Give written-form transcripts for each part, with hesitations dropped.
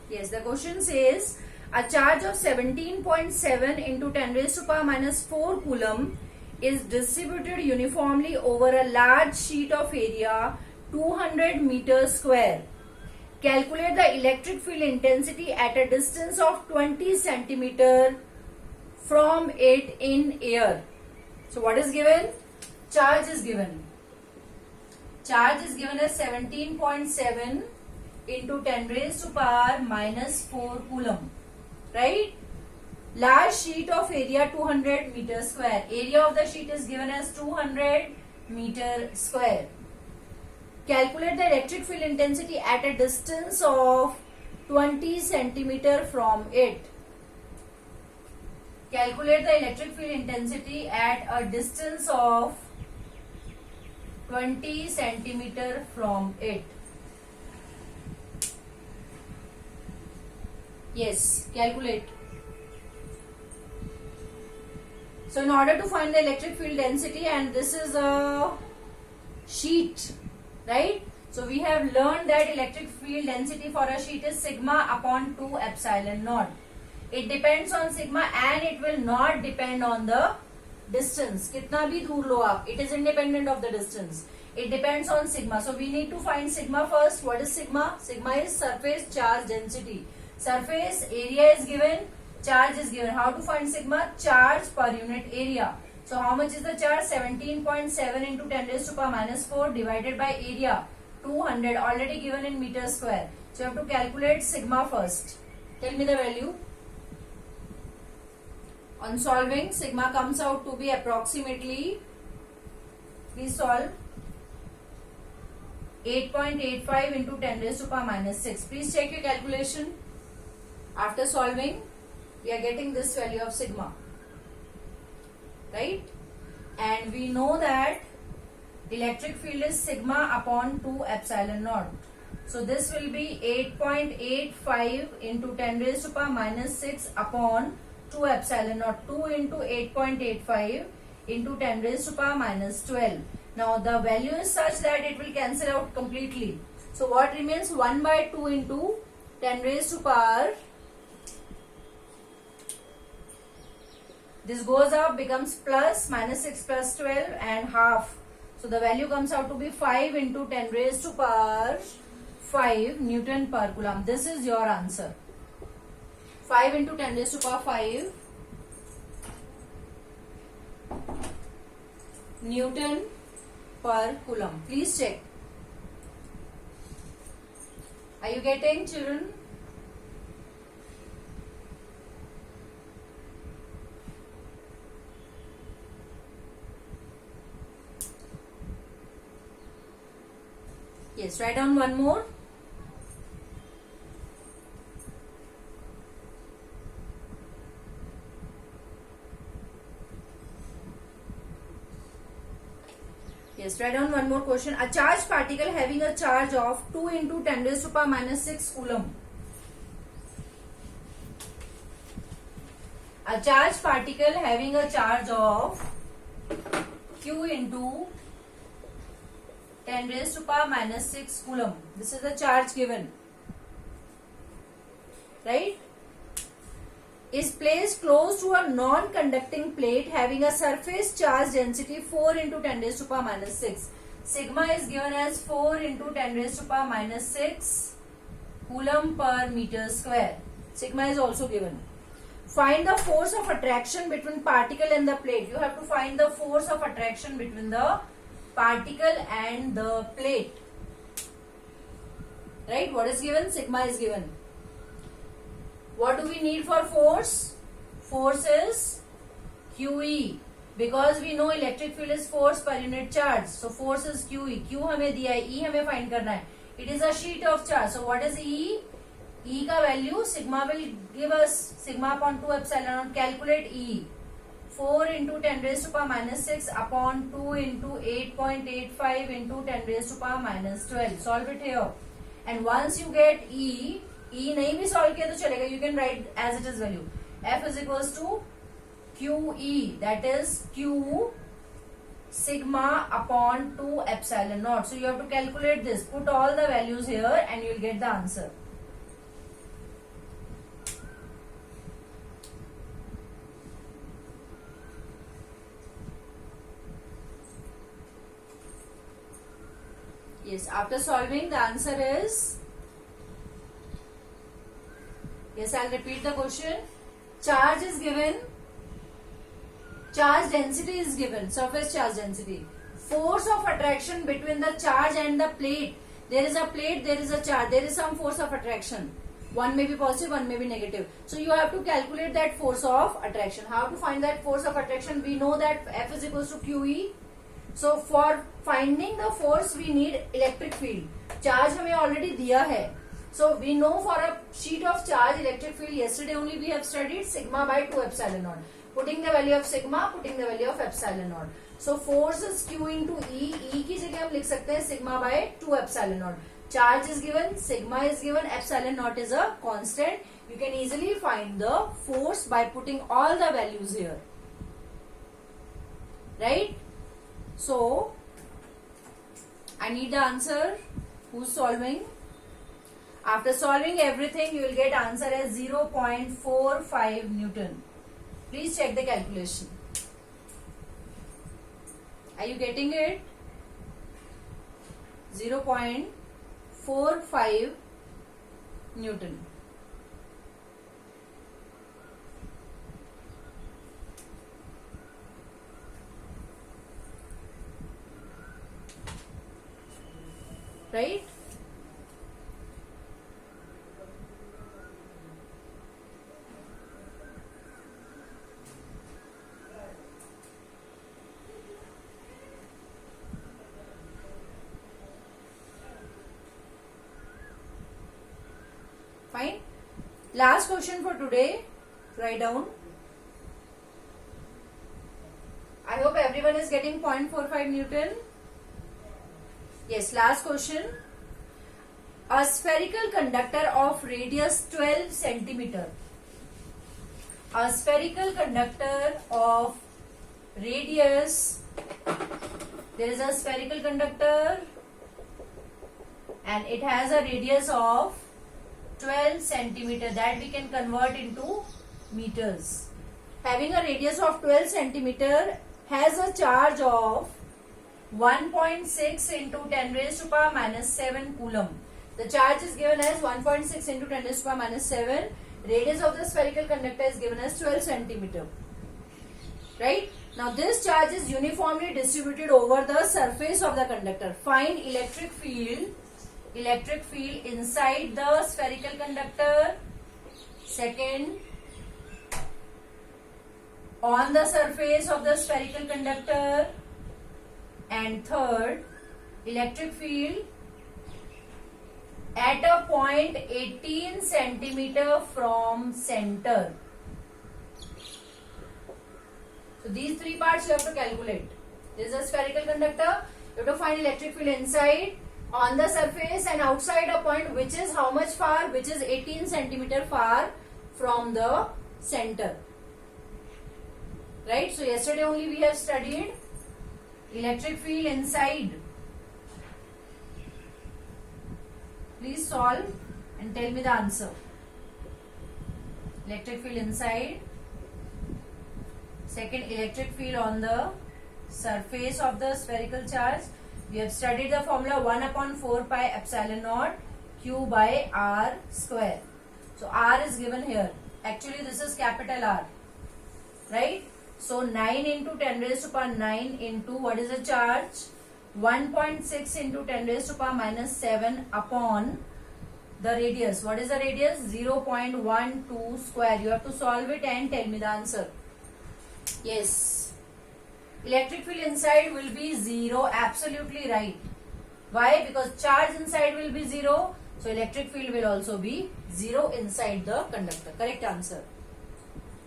Yes, the question says a charge of 17.7 into 10 raised to power minus 4 coulomb is distributed uniformly over a large sheet of area 200 meters square. Calculate the electric field intensity at a distance of 20 centimeter from it in air. So what is given? Charge is given. Charge is given as 17.7 into 10 raised to power minus 4 coulomb. Right? Large sheet of area 200 meter square. Area of the sheet is given as 200 meter square. Calculate the electric field intensity at a distance of 20 centimeter from it. Calculate the electric field intensity at a distance of 20 centimeter from it. Yes, calculate. So in order to find the electric field density, and this is a sheet, right? So we have learned that electric field density for a sheet is sigma upon 2 epsilon naught. It depends on sigma and it will not depend on the distance. कितना भी दूर लो आप, it is independent of the distance. It depends on sigma. So we need to find sigma first. What is sigma? Sigma is surface charge density. Surface area is given, charge is given. How to find sigma? Charge per unit area. So how much is the charge? 17.7 into 10 raised to power minus 4 divided by area 200, already given in meter square. So you have to calculate sigma first. Tell me the value. On solving, sigma comes out to be approximately, please solve, 8.85 into 10 raised to power minus 6. Please check your calculation. After solving, we are getting this value of sigma, right? And we know that electric field is sigma upon 2 epsilon naught. So this will be 8.85 into 10 raised to power minus 6 upon 2 epsilon naught. 2 into 8.85 into 10 raised to power minus 12. Now the value is such that it will cancel out completely. So what remains? 1 by 2 into 10 raised to power. This goes up, becomes plus, minus 6 plus 12 and half. So the value comes out to be 5 into 10 raised to power 5 Newton per coulomb. This is your answer. 5 into 10 raised to power 5 Newton per coulomb. Please check. Are you getting, children? Yes, write down one more. Yes, write down one more question. A charged particle having a charge of 2 into 10 raised to power minus 6 coulomb. A charged particle having a charge of Q into 10 raised to power minus 6 coulomb. This is the charge given, right? Is placed close to a non-conducting plate having a surface charge density 4 into 10 raised to power minus 6. Sigma is given as 4 into 10 raised to power minus 6 coulomb per meter square. Sigma is also given. Find the force of attraction between particle and the plate. You have to find the force of attraction between the particle and the plate. Right? What is given? Sigma is given. What do we need for force? Force is QE. Because we know electric field is force per unit charge. So force is QE. Q हमें दिया है, E हमें find करना है. It is a sheet of charge. So what is E? E का value sigma will give us sigma upon 2 epsilon naught. Calculate E. 4 into 10 raised to power minus 6 upon 2 into 8.85 into 10 raised to power minus 12. Solve it here. And once you get E, E नहीं भी solve किया तो चलेगा. You can write as it is value. F is equals to QE, that is Q sigma upon 2 epsilon naught. So you have to calculate this. Put all the values here and you will get the answer. Yes, after solving, the answer is, yes, I'll repeat the question. Charge is given, charge density is given, surface charge density. Force of attraction between the charge and the plate. There is a plate, there is a charge, there is some force of attraction. One may be positive, one may be negative. So you have to calculate that force of attraction. How to find that force of attraction? We know that F is equals to QE. So for finding the force, we need electric field. Charge हमें already दिया है. So we know for a sheet of charge, electric field, yesterday only we have studied sigma by 2 epsilon naught. Putting the value of sigma, putting the value of epsilon naught. So force is Q into E. E की जगह हम लिख सकते हैं sigma by 2 epsilon naught. Charge is given, sigma is given, epsilon naught is a constant. You can easily find the force by putting all the values here. Right? So, I need the answer. Who's solving? After solving everything, you will get answer as 0.45 Newton. Please check the calculation. Are you getting it? 0.45 Newton. Right? Fine. Last question for today. Write down. I hope everyone is getting 0.45 Newton. Yes, last question. A spherical conductor of radius 12 centimeter. A spherical conductor of radius. There is a spherical conductor and it has a radius of 12 centimeter that we can convert into meters. Having a radius of 12 centimeter has a charge of 1.6 into 10 raised to power minus 7 coulomb. The charge is given as 1.6 into 10 raised to power minus 7. Radius of the spherical conductor is given as 12 centimeter. Right? Now this charge is uniformly distributed over the surface of the conductor. Find electric field inside the spherical conductor. Second, on the surface of the spherical conductor. And third, electric field at a point 18 centimeter from center. So these three parts you have to calculate. This is a spherical conductor. You have to find electric field inside, on the surface and outside a point which is how much far? Which is 18 centimeter far from the center. Right? So yesterday only we have studied electric field inside. Please solve and tell me the answer. Electric field inside. Second, electric field on the surface of the spherical charge. We have studied the formula 1 upon 4 pi epsilon naught Q by R square. So R is given here. Actually this is capital R. Right? So 9 into 10 raised to power 9 into what is the charge? 1.6 into 10 raised to power minus 7 upon the radius. What is the radius? 0.12 square. You have to solve it and tell me the answer. Yes. Electric field inside will be 0. Absolutely right. Why? Because charge inside will be 0. So electric field will also be 0 inside the conductor. Correct answer.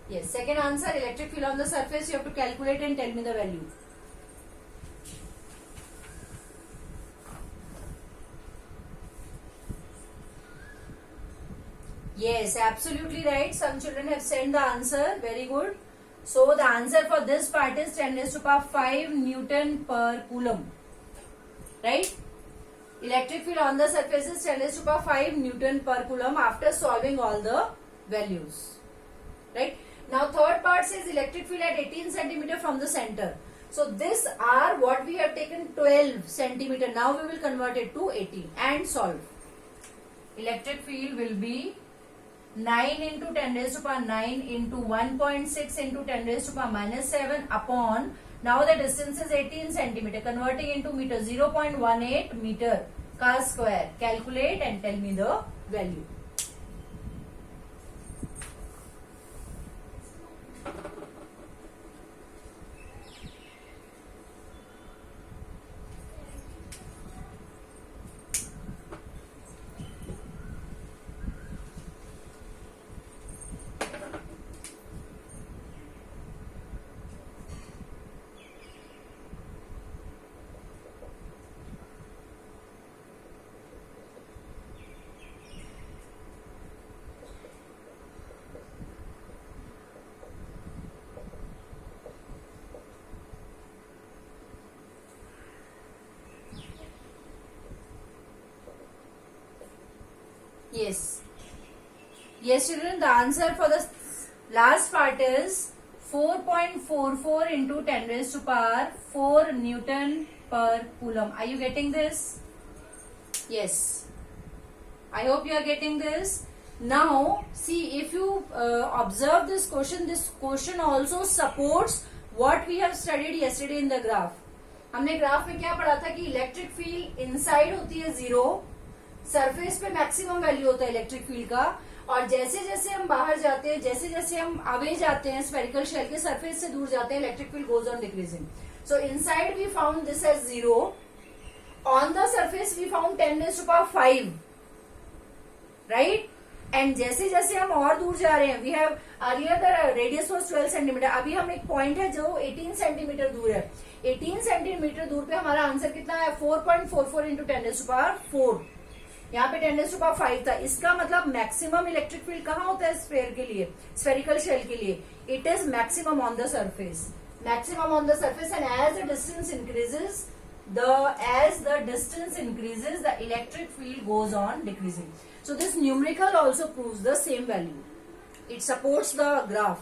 Yes. Second answer, electric field on the surface. You have to calculate and tell me the value. Yes, absolutely right. Some children have sent the answer. Very good. So the answer for this part is 10 raised to power 5 Newton per coulomb. Right? Electric field on the surface is 10 raised to power 5 Newton per coulomb after solving all the values. Right? Now third part says electric field at 18 centimeter from the center. So this R what we have taken 12 centimeter. Now we will convert it to 18 and solve. Electric field will be 9 into 10 raised to power 9 into 1.6 into 10 raised to power minus 7 upon, now the distance is 18 centimeter, converting into meter, 0.18 meter का square. Calculate and tell me the value. Yes. Yes, children, the answer for the last part is 4.44 into 10 raised to power 4 Newton per Coulomb. Are you getting this? Yes. I hope you are getting this. Now, see, if you observe this question also supports what we have studied yesterday in the graph. हमने graph में क्या पढ़ा था कि electric field inside होती है 0, surface पे maximum value होता है इलेक्ट्रिक फील्ड का, और जैसे जैसे हम बाहर जाते हैं, जैसे जैसे हम अवे जाते हैं स्फेरिकल शेल के सरफेस से दूर जाते हैं, electric field goes on decreasing. So inside we found this as 0, on the surface we found 10 raised to power 5, right. And जैसे जैसे हम और दूर जा रहे हैं, we have earlier the radius was 12 centimetre, अभी हम एक पॉइंट है जो 18 सेंटीमीटर दूर है. 18 सेंटीमीटर दूर पे हमारा आंसर कितना है? 4.44 इंटू 10 raised to power 4. यहाँ पे 10 raised to power 5 था. इसका मतलब मैक्सिमम इलेक्ट्रिक फील्ड कहाँ होता है स्फेयर के लिए, स्फेरिकल शेल के लिए? It is maximum on the surface, maximum on the surface. And as the distance increases, the electric field goes on decreasing. So this numerical also proves the same value. It supports the graph.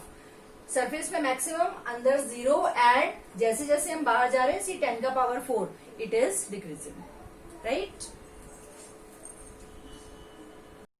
Surface पे maximum, अंदर 0, and जैसे जैसे हम बाहर जा रहे हैं, सी 10 का power 4, it is decreasing, right.